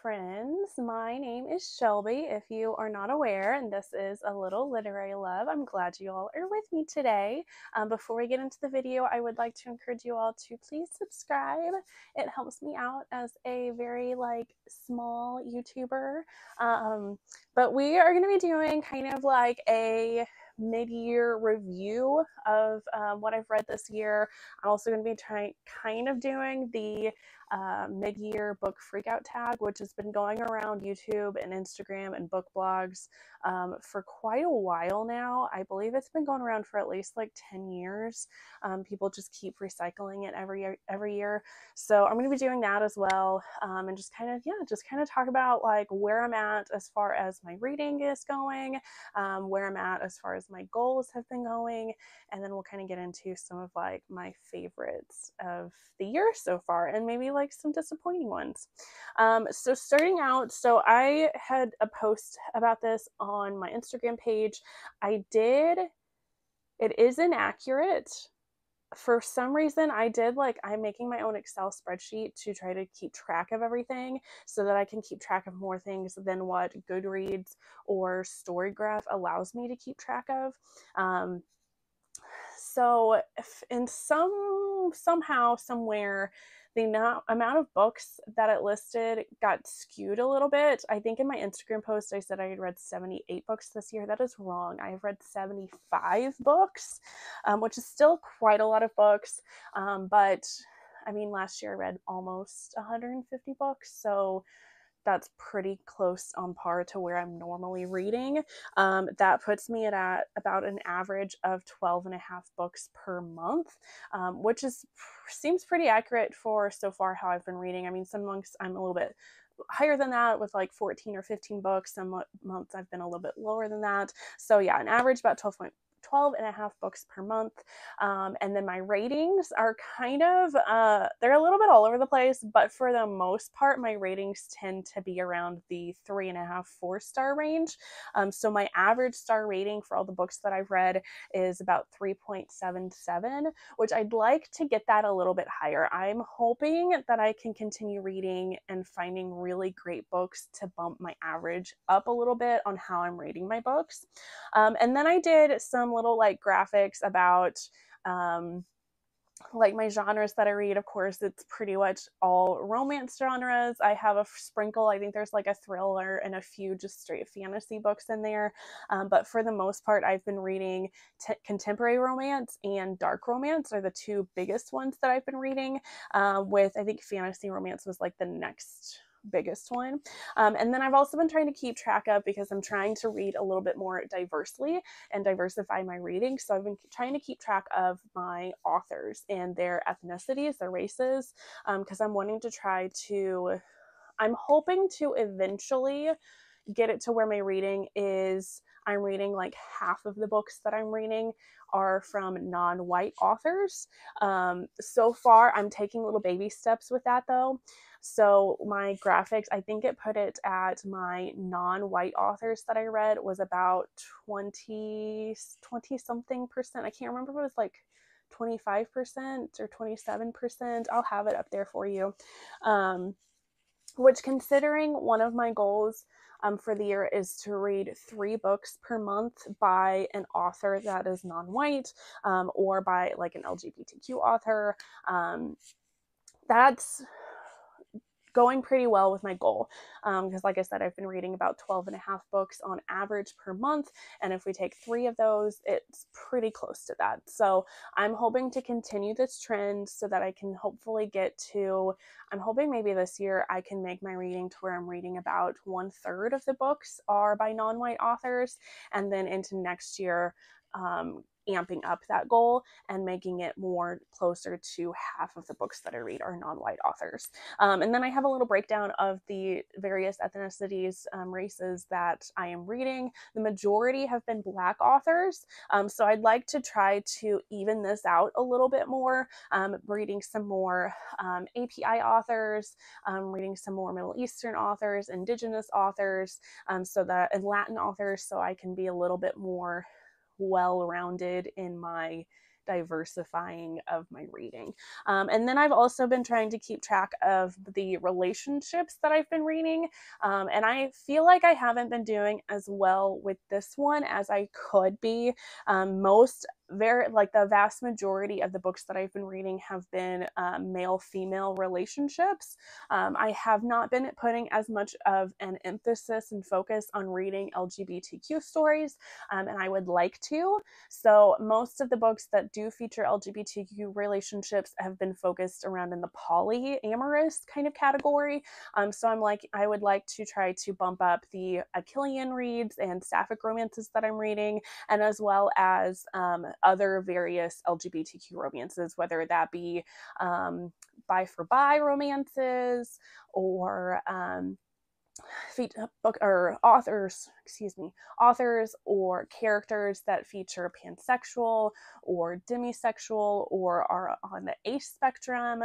friends. My name is Shelby, if you are not aware, and this is A Little Literary Love. I'm glad you all are with me today. Before we get into the video, I would like to encourage you all to please subscribe. It helps me out as a very small YouTuber. But we are going to be doing kind of like a mid-year review of what I've read this year. I'm also going to be kind of doing the mid-year book freakout tag, which has been going around YouTube and Instagram and book blogs for quite a while now. I believe it's been going around for at least like 10 years. People just keep recycling it every year. So I'm going to be doing that as well, and just kind of talk about like where I'm at as far as my reading is going, where I'm at as far as my goals have been going, and then we'll kind of get into some of like my favorites of the year so far, and maybe like some disappointing ones. So starting out, so I had a post about this on my Instagram page. It is inaccurate. For some reason, I'm making my own Excel spreadsheet to try to keep track of everything so that I can keep track of more things than what Goodreads or Storygraph allows me to keep track of. So if somehow, somewhere, the amount of books that it listed got skewed a little bit. I think in my Instagram post, I said I had read 78 books this year. That is wrong. I have read 75 books, which is still quite a lot of books. But I mean, last year I read almost 150 books. So that's pretty close on par to where I'm normally reading. That puts me at about an average of 12 and a half books per month, which seems pretty accurate for so far how I've been reading. I mean, some months I'm a little bit higher than that with like 14 or 15 books. Some months I've been a little bit lower than that. So yeah, an average about 12 and a half books per month. And then my ratings are kind of, they're a little bit all over the place, but for the most part, my ratings tend to be around the 3.5, 4-star range. So my average star rating for all the books that I've read is about 3.77, which I'd like to get that a little bit higher. I'm hoping that I can continue reading and finding really great books to bump my average up a little bit on how I'm rating my books. And then I did some little like graphics about like my genres that I read. Of course, it's pretty much all romance genres. I have a sprinkle, I think there's like a thriller and a few just straight fantasy books in there. But for the most part, I've been reading contemporary romance and dark romance are the two biggest ones that I've been reading, with I think fantasy romance was like the next biggest one. And then I've also been trying to keep track of, because I'm trying to read a little bit more diversely and diversify my reading. So I've been trying to keep track of my authors and their ethnicities, their races, because I'm hoping to eventually get it to where my reading is, I'm reading like half of the books that I'm reading are from non-white authors. So far, I'm taking little baby steps with that though. So my graphics, I think it put it at my non-white authors that I read was about 20 something percent. I can't remember if it was like 25% or 27%. I'll have it up there for you. Which, considering one of my goals for the year is to read 3 books per month by an author that is non-white, or by like an LGBTQ author, that's going pretty well with my goal, because like I said, I've been reading about 12 and a half books on average per month, and if we take 3 of those, it's pretty close to that. So I'm hoping to continue this trend so that I can hopefully I'm hoping maybe this year I can make my reading to where I'm reading about 1/3 of the books are by non-white authors, and then into next year, amping up that goal and making it more closer to half of the books that I read are non-white authors. And then I have a little breakdown of the various ethnicities, races that I am reading. The majority have been Black authors, so I'd like to try to even this out a little bit more, reading some more API authors, reading some more Middle Eastern authors, Indigenous authors, and Latin authors, so I can be a little bit more well-rounded in my diversifying of my reading. And then I've also been trying to keep track of the relationships that I've been reading. And I feel like I haven't been doing as well with this one as I could be. The vast majority of the books that I've been reading have been male-female relationships. I have not been putting as much of an emphasis and focus on reading LGBTQ stories, and I would like to. So most of the books that do feature LGBTQ relationships have been focused around in the polyamorous kind of category. So I would like to try to bump up the Achillean reads and sapphic romances that I'm reading, and as well as other various LGBTQ romances, whether that be bi for bi romances or authors or characters that feature pansexual or demisexual or are on the ace spectrum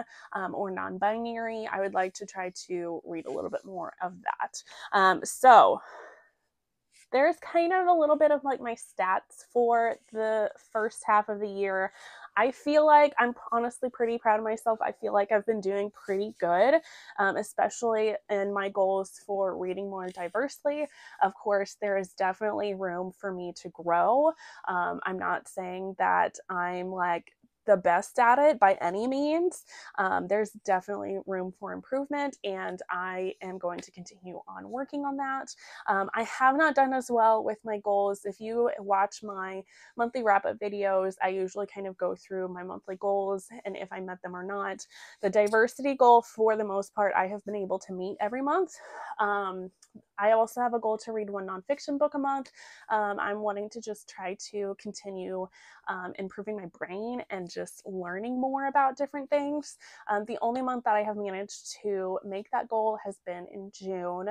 or non-binary. I would like to try to read a little bit more of that. So there's kind of a little bit of like my stats for the first half of the year. I feel like I'm honestly pretty proud of myself. I feel like I've been doing pretty good, especially in my goals for reading more diversely. Of course, there is definitely room for me to grow. I'm not saying that I'm like the best at it by any means. There's definitely room for improvement, and I am going to continue on working on that. I have not done as well with my goals. If you watch my monthly wrap-up videos, I usually kind of go through my monthly goals and if I met them or not. The diversity goal, for the most part, I have been able to meet every month. I also have a goal to read one nonfiction book a month. I'm wanting to just try to continue improving my brain and just learning more about different things. The only month that I have managed to make that goal has been in June.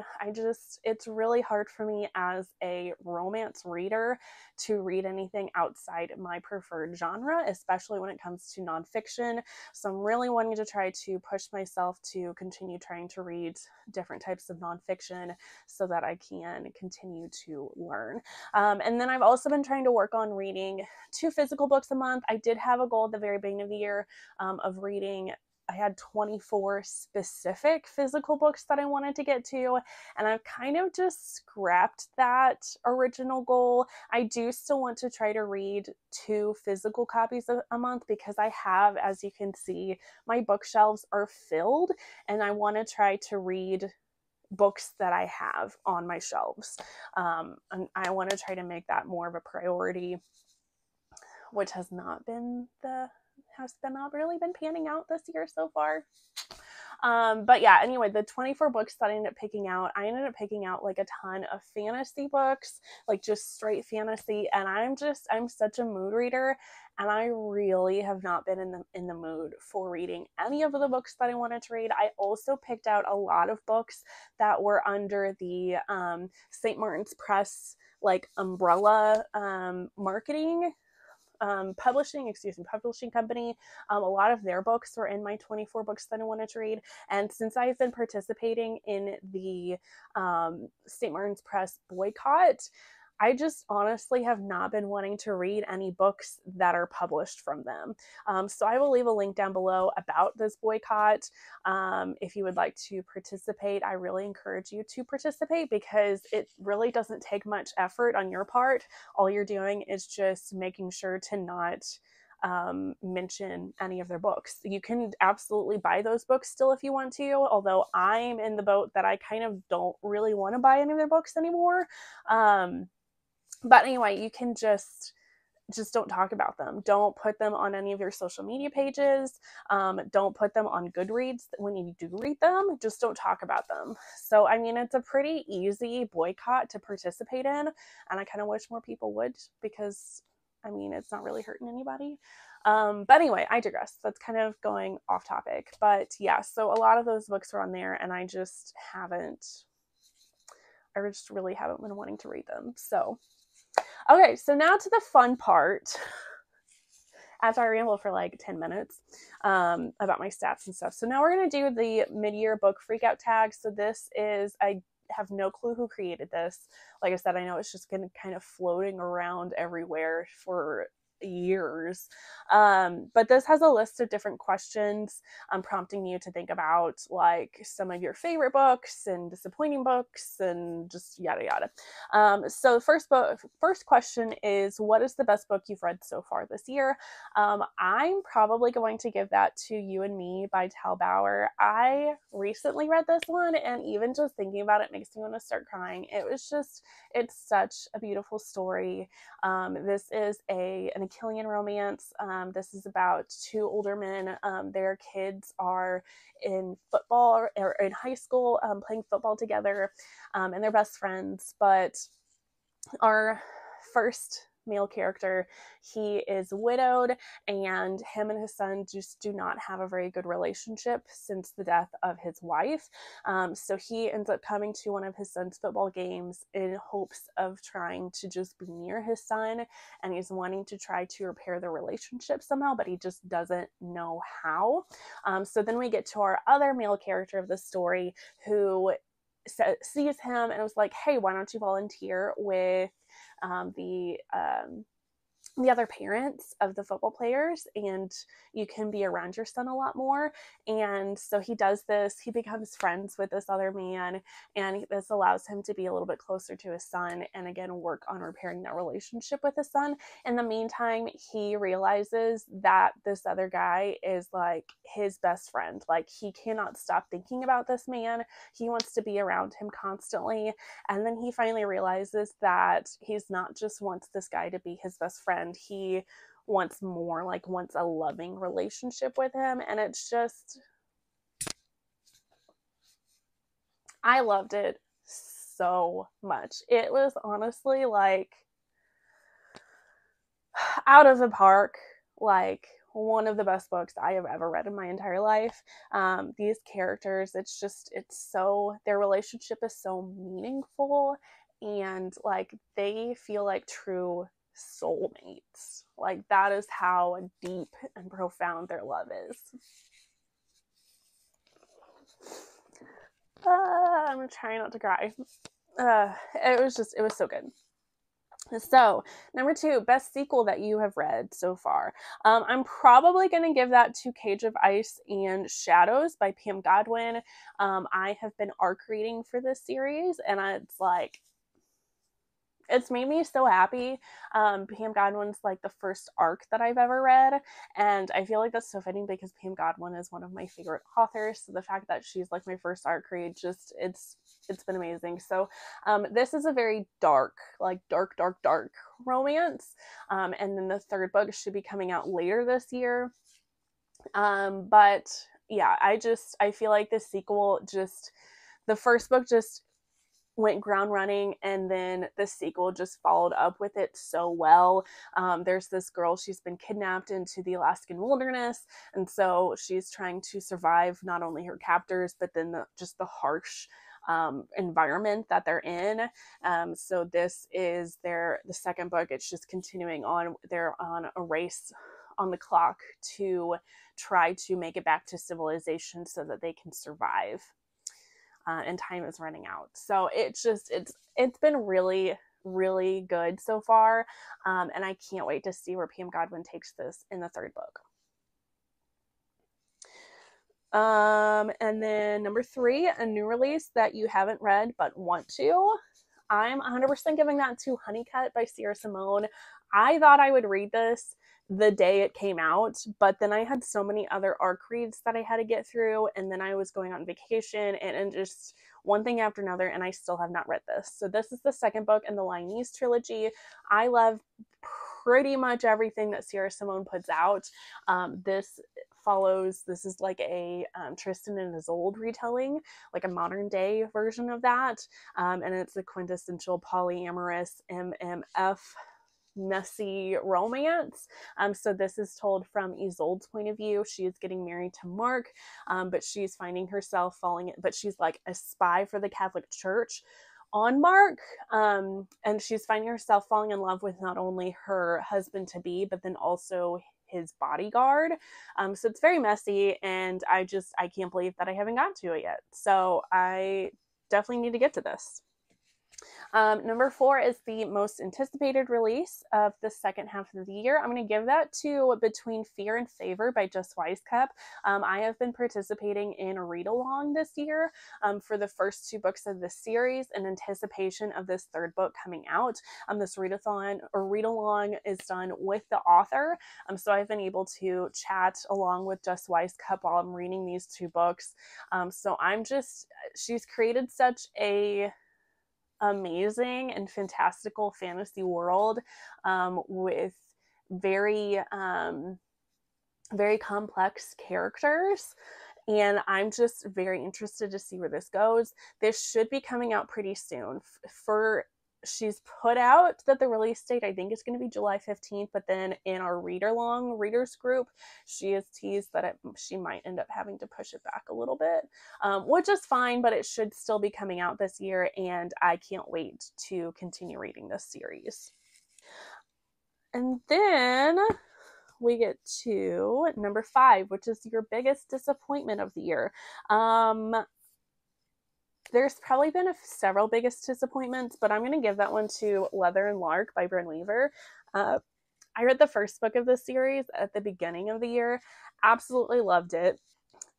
It's really hard for me as a romance reader to read anything outside my preferred genre, especially when it comes to nonfiction. So I'm really wanting to try to push myself to continue trying to read different types of nonfiction so that I can continue to learn. And then I've also been trying to work on reading 2 physical books a month. I did have a goal at the very beginning of the year of reading. I had 24 specific physical books that I wanted to get to, and I've kind of just scrapped that original goal. I do still want to try to read 2 physical copies a month because I have, as you can see, my bookshelves are filled, and I want to try to read books that I have on my shelves. And I want to try to make that more of a priority, which has not really been panning out this year so far. But yeah, anyway, the 24 books that I ended up picking out like a ton of fantasy books, like just straight fantasy. And I'm such a mood reader, and I really have not been in the mood for reading any of the books that I wanted to read. I also picked out a lot of books that were under the St. Martin's Press like umbrella marketing publishing company. A lot of their books were in my 24 books that I wanted to read. And since I've been participating in the St. Martin's Press boycott, I just honestly have not been wanting to read any books that are published from them. So I will leave a link down below about this boycott. If you would like to participate, I really encourage you to participate because it really doesn't take much effort on your part. All you're doing is just making sure to not mention any of their books. You can absolutely buy those books still if you want to, although I'm in the boat that I kind of don't really want to buy any of their books anymore. But anyway, you can just don't talk about them. Don't put them on any of your social media pages. Don't put them on Goodreads when you do read them. Just don't talk about them. So, I mean, it's a pretty easy boycott to participate in, and I kind of wish more people would because, I mean, it's not really hurting anybody. But anyway, I digress. That's kind of going off topic. But yeah, so a lot of those books are on there, and I just really haven't been wanting to read them. So, okay, so now to the fun part. After I ramble for like 10 minutes about my stats and stuff. So now we're going to do the mid-year book freakout tag. So this is, I have no clue who created this. Like I said, I know it's just kind of floating around everywhere for years. But this has a list of different questions, prompting you to think about like some of your favorite books and disappointing books and just yada yada. So the first question is, what is the best book you've read so far this year? I'm probably going to give that to You and Me by Tal Bauer. I recently read this one, and even just thinking about it makes me want to start crying. It's such a beautiful story. This is an Achillean romance. This is about two older men. Their kids are in football or in high school, playing football together, and they're best friends. But our first male character, he is widowed, and him and his son just do not have a very good relationship since the death of his wife. So he ends up coming to one of his son's football games in hopes of trying to just be near his son, and he's wanting to try to repair the relationship somehow, but he just doesn't know how. So then we get to our other male character of the story, who sees him and was like, hey, why don't you volunteer with the other parents of the football players, and you can be around your son a lot more. And so he does this. He becomes friends with this other man, and this allows him to be a little bit closer to his son and again work on repairing that relationship with his son. In the meantime, he realizes that this other guy is like his best friend. Like, he cannot stop thinking about this man. He wants to be around him constantly. And then he finally realizes that he's not just wants this guy to be his best friend. He wants more, like wants a loving relationship with him. And it's just, I loved it so much. It was honestly like out of the park, like one of the best books I have ever read in my entire life. These characters, their relationship is so meaningful, and like they feel like true soulmates. Like, that is how deep and profound their love is. I'm trying not to cry. It was so good. So, number 2, best sequel that you have read so far. I'm probably going to give that to Cage of Ice and Shadows by Pam Godwin. I have been arc reading for this series, and it's made me so happy. Pam Godwin's like the first arc that I've ever read, and I feel like that's so fitting because Pam Godwin is one of my favorite authors. So the fact that she's like my first arc read, just it's been amazing. So this is a very dark romance, and then the third book should be coming out later this year. But yeah, I feel like the sequel the first book just went ground running, and then the sequel just followed up with it so well. There's this girl, she's been kidnapped into the Alaskan wilderness, and so she's trying to survive not only her captors, but then just the harsh environment that they're in. So this is the second book. It's just continuing on. They're on a race on the clock to try to make it back to civilization so that they can survive. And time is running out. So it's been really, really good so far. And I can't wait to see where Pam Godwin takes this in the third book. And then number 3, a new release that you haven't read but want to. I'm 100% giving that to Honeycut by Sierra Simone. I thought I would read this the day it came out, but then I had so many other arc reads that I had to get through, and then I was going on vacation, and just one thing after another, and I still have not read this. So this is the second book in the Lionese trilogy. I love pretty much everything that Sierra Simone puts out. This is like a Tristan and Isolde retelling, like a modern day version of that, and it's a quintessential polyamorous MMF messy romance. So this is told from Isolde's point of view. She is getting married to Mark, but she's finding herself but she's like a spy for the Catholic Church on Mark, and she's finding herself falling in love with not only her husband to be, but then also his bodyguard. So it's very messy, and I can't believe that I haven't got to it yet. So I definitely need to get to this. Number 4 is the most anticipated release of the second half of the year. I'm going to give that to Between Fear and Favor by Just Wisecup. I have been participating in a read-along this year for the first 2 books of this series in anticipation of this 3rd book coming out. This readathon or read-along is done with the author, so I've been able to chat along with Just Wisecup while I'm reading these 2 books. She's created such a amazing and fantastical fantasy world with very very complex characters, and I'm just very interested to see where this goes. This should be coming out pretty soon. She's put out that the release date, I think, is going to be July 15th, but then in our readers group, she has teased that she might end up having to push it back a little bit, which is fine, but it should still be coming out this year, and I can't wait to continue reading this series. And then we get to number 5, which is your biggest disappointment of the year. There's probably been several biggest disappointments, but I'm going to give that one to Leather and Lark by Bryn Weaver. I read the first book of this series at the beginning of the year. Absolutely loved it.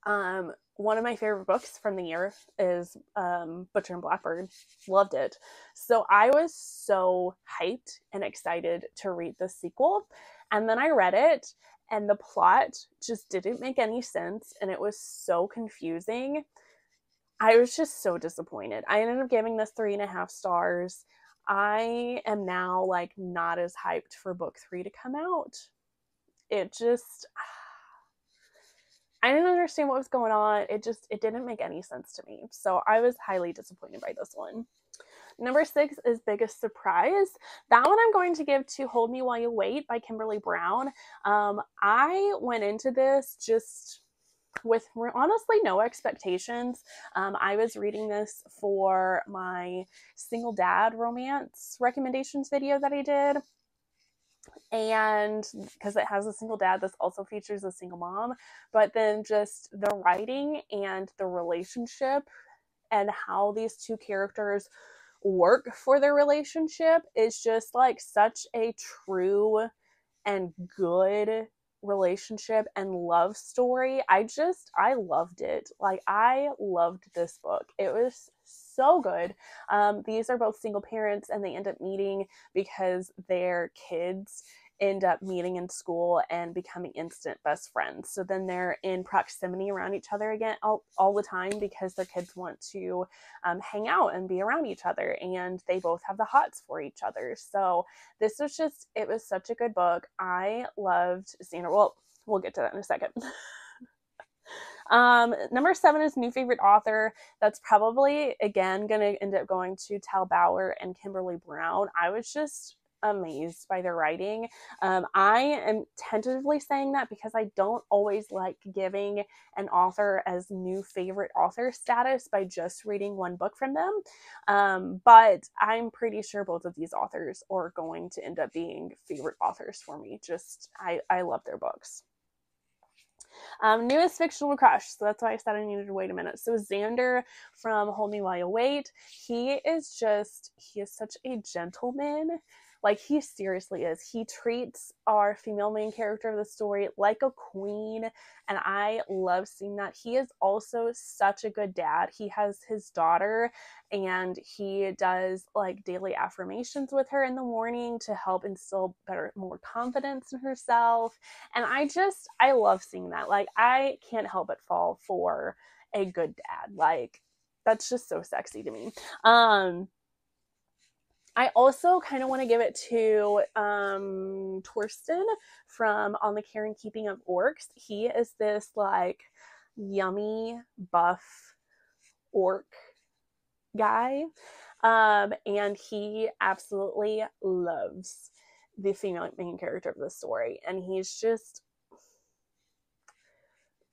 One of my favorite books from the year is Butcher and Blackbird. Loved it. So I was so hyped and excited to read the sequel. And then I read it, and the plot just didn't make any sense, and it was so confusing. I was just so disappointed. I ended up giving this 3.5 stars. I am now like not as hyped for book 3 to come out. I didn't understand what was going on. It didn't make any sense to me. So I was highly disappointed by this one. Number 6 is Biggest Surprise. That one I'm going to give to Hold Me While You Wait by Kimberly Brown. I went into this just with honestly no expectations. I was reading this for my single dad romance recommendations video that I did, and because it has a single dad, this also features a single mom, but then just the writing and the relationship and how these 2 characters work for their relationship is just like such a true and good relationship and love story. I loved it. Like, I loved this book. It was so good. These are both single parents, and they end up meeting because their kids end up meeting in school and becoming instant best friends. So then they're in proximity around each other again all the time because their kids want to hang out and be around each other, and they both have the hots for each other. So this was it was such a good book. I loved Sandra. Well, we'll get to that in a second. Number 7 is New Favorite Author. That's probably, again, going to end up going to Tal Bauer and Kimberly Brown. I was just amazed by their writing. I am tentatively saying that because I don't always like giving an author as new favorite author status by just reading one book from them. But I'm pretty sure both of these authors are going to end up being favorite authors for me. I love their books. Newest fictional crush. So that's why I said I needed to wait a minute. So Xander from Hold Me While You Wait. He is such a gentleman. Like, he seriously is. He treats our female main character of the story like a queen, and I love seeing that. He is also such a good dad. He has his daughter, and he does like daily affirmations with her in the morning to help instill more confidence in herself. And I love seeing that. Like, I can't help but fall for a good dad. Like, that's just so sexy to me. I also kind of want to give it to Torsten from On the Care and Keeping of Orcs. He is this like yummy buff orc guy, and he absolutely loves the female main character of the story, and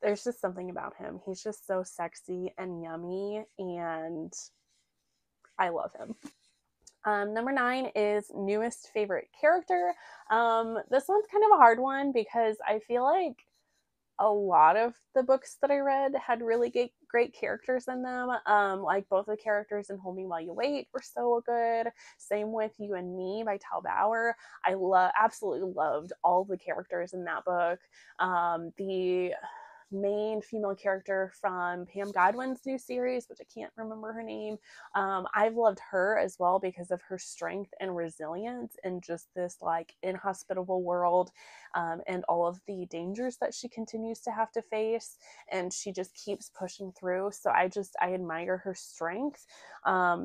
there's just something about him. He's just so sexy and yummy, and I love him. Number 9 is Newest Favorite Character. This one's kind of a hard one because I feel like a lot of the books that I read had really great characters in them. Like both the characters in Hold Me While You Wait were so good. Same with You and Me by Tal Bauer. I absolutely loved all the characters in that book. The main female character from Pam Godwin's new series, which I can't remember her name. I've loved her as well because of her strength and resilience in just this like inhospitable world, and all of the dangers that she continues to have to face, and she just keeps pushing through. So I admire her strength.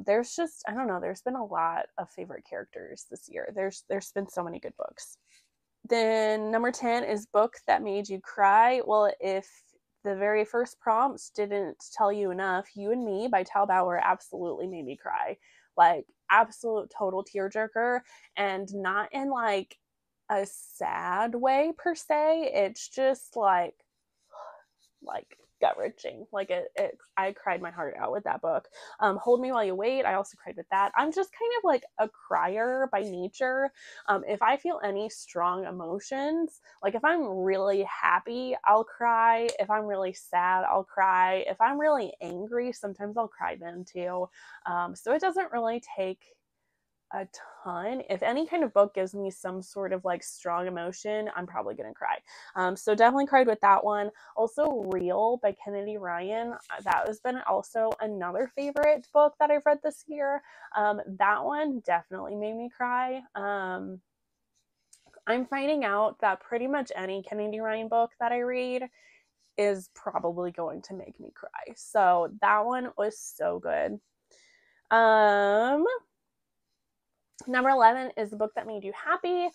There's just, I don't know, there's been a lot of favorite characters this year. There's been so many good books. Then number 10 is book that made you cry. Well, if the very first prompts didn't tell you enough, You and Me by Tal Bauer absolutely made me cry. Like, absolute total tearjerker, and not in like a sad way per se. It's just like gut wrenching. Like I cried my heart out with that book. Hold Me While You Wait, I also cried with that. I'm just kind of like a crier by nature. If I feel any strong emotions, like if I'm really happy, I'll cry. If I'm really sad, I'll cry. If I'm really angry, sometimes I'll cry then too. So it doesn't really take a ton. If any kind of book gives me some sort of like strong emotion, I'm probably gonna cry. So definitely cried with that one. Also, Real by Kennedy Ryan. That has been also another favorite book that I've read this year. That one definitely made me cry. I'm finding out that pretty much any Kennedy Ryan book that I read is probably going to make me cry. So that one was so good. Number 11 is the book that made you happy.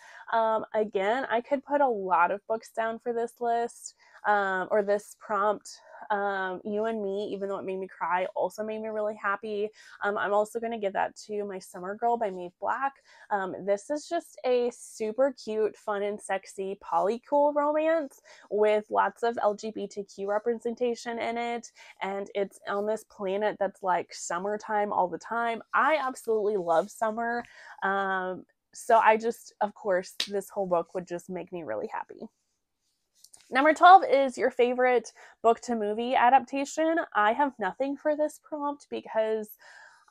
Again, I could put a lot of books down for this list, or this prompt. You and Me, even though it made me cry, also made me really happy. I'm also going to give that to My Summer Girl by Maeve Black. This is just a super cute, fun, and sexy polycool romance with lots of LGBTQ representation in it, and it's on this planet that's like summertime all the time. I absolutely love summer. So of course, this whole book would just make me really happy. Number 12 is your favorite book to movie adaptation. I have nothing for this prompt because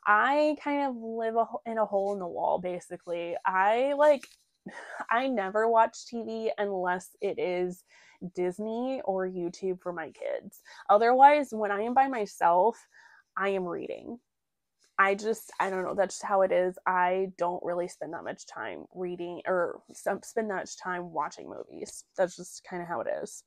I kind of live in a hole in the wall, basically. I never watch TV unless it is Disney or YouTube for my kids. Otherwise, when I am by myself, I am reading. I don't know, that's just how it is. I don't really spend that much time reading or spend that much time watching movies. That's just kind of how it is.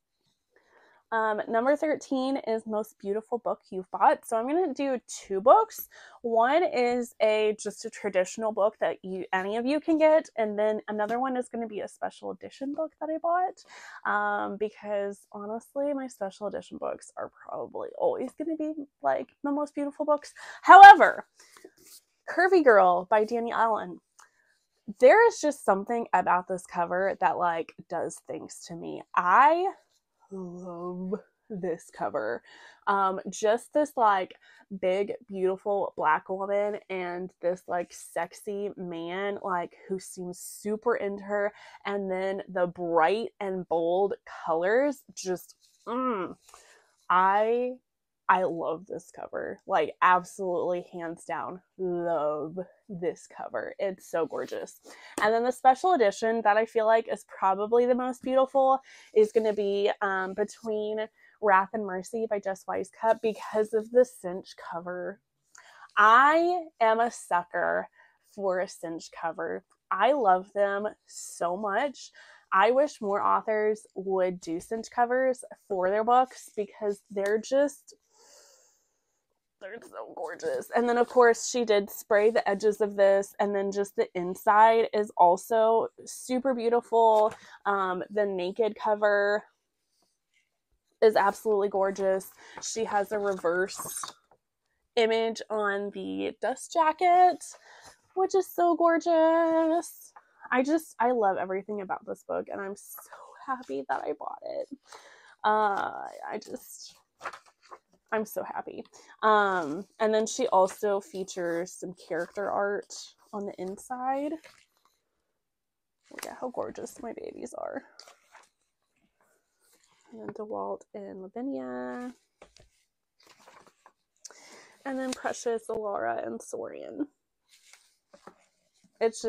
Number 13 is Most Beautiful Book You've Bought. So I'm going to do two books. One is just a traditional book that any of you can get, and then another one is going to be a special edition book that I bought, because honestly, my special edition books are probably always going to be like the most beautiful books. However, Curvy Girl by Danny Allen. There is just something about this cover that like does things to me. I love this cover. Just this like big beautiful black woman and this like sexy man like who seems super into her, and then the bright and bold colors just I love this cover. Like, absolutely, hands down, love this cover. It's so gorgeous. And then the special edition that I feel like is probably the most beautiful is going to be Between Wrath and Mercy by Jess Wisecup, because of the cinch cover. I am a sucker for a cinch cover. I love them so much. I wish more authors would do cinch covers for their books because they're so gorgeous. And then of course she did spray the edges of this, and then just the inside is also super beautiful. The naked cover is absolutely gorgeous. She has a reverse image on the dust jacket, which is so gorgeous. I love everything about this book, and I'm so happy that I bought it. I'm so happy. And then she also features some character art on the inside. Look at how gorgeous my babies are. And then DeWalt and Lavinia. And then Precious, Alara, and Sorian. It's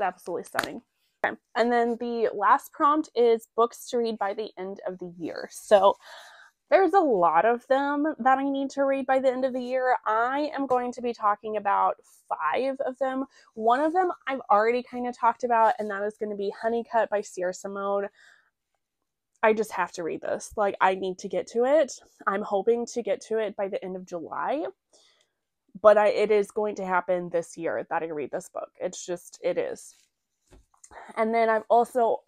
absolutely stunning. Okay. And then the last prompt is books to read by the end of the year. So there's a lot of them that I need to read by the end of the year. I am going to be talking about 5 of them. One of them I've already kind of talked about, and that is going to be Honeycut by Sierra Simone. I just have to read this. Like, I need to get to it. I'm hoping to get to it by the end of July. But it is going to happen this year that I read this book. It is. And then I've also,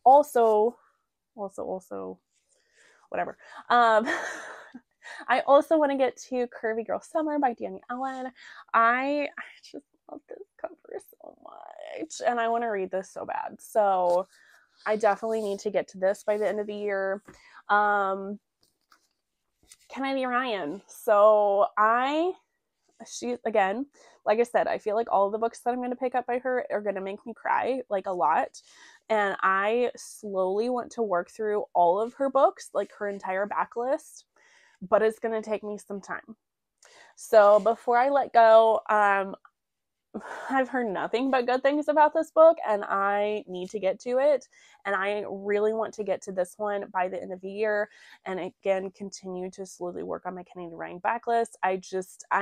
whatever. I also want to get to Curvy Girl Summer by Danny Ellen. I just love this cover so much. And I want to read this so bad. So I definitely need to get to this by the end of the year. Kennedy Ryan. So she, again, like I said, I feel like all of the books that I'm going to pick up by her are going to make me cry, like, a lot. And I slowly want to work through all of her books, like her entire backlist, but it's going to take me some time. So before I let go, I've heard nothing but good things about this book, and I need to get to it. And I really want to get to this one by the end of the year, and again, continue to slowly work on my Kennedy Ryan backlist. I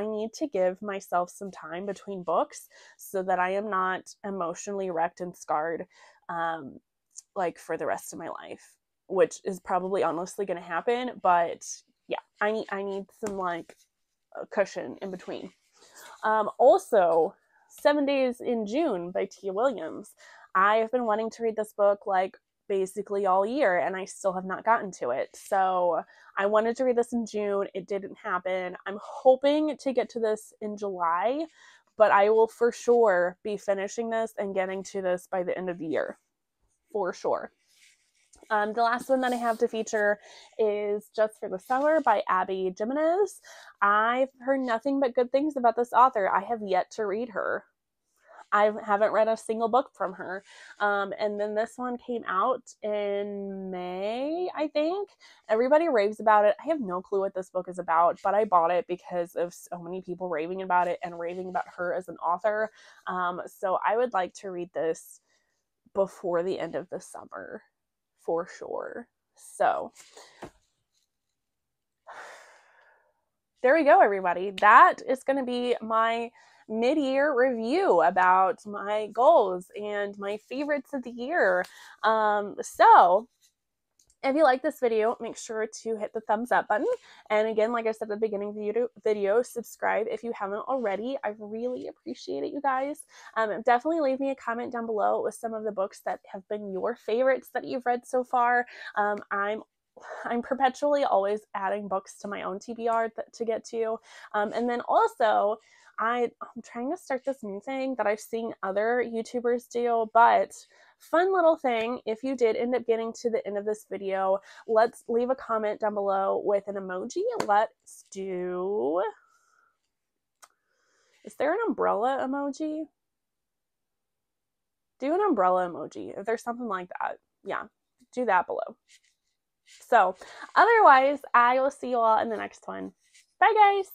need to give myself some time between books so that I am not emotionally wrecked and scarred, like, for the rest of my life, which is probably honestly going to happen. But yeah, I need some, like, a cushion in between. Also, 7 Days in June by Tia Williams. I have been wanting to read this book, like, basically all year, and I still have not gotten to it. So I wanted to read this in June. It didn't happen. I'm hoping to get to this in July, but I will for sure be finishing this and getting to this by the end of the year. For sure. The last one that I have to feature is Just for the Summer by Abby Jimenez. I've heard nothing but good things about this author. I have yet to read her. I haven't read a single book from her. And then this one came out in May, I think. Everybody raves about it. I have no clue what this book is about, but I bought it because of so many people raving about it and raving about her as an author. So I would like to read this before the end of the summer, for sure. So there we go, everybody. That is going to be my mid-year review about my goals and my favorites of the year. So if you like this video, make sure to hit the thumbs up button. And again, like I said at the beginning of the video, subscribe if you haven't already. I really appreciate it, you guys. Definitely leave me a comment down below with some of the books that have been your favorites that you've read so far. I'm perpetually always adding books to my own TBR to get to. And then also, I'm trying to start this new thing that I've seen other YouTubers do, but fun little thing, if you did end up getting to the end of this video, let's leave a comment down below with an emoji. Let's do... Is there an umbrella emoji? Do an umbrella emoji if there's something like that. Yeah, do that below. So, otherwise, I will see you all in the next one. Bye, guys!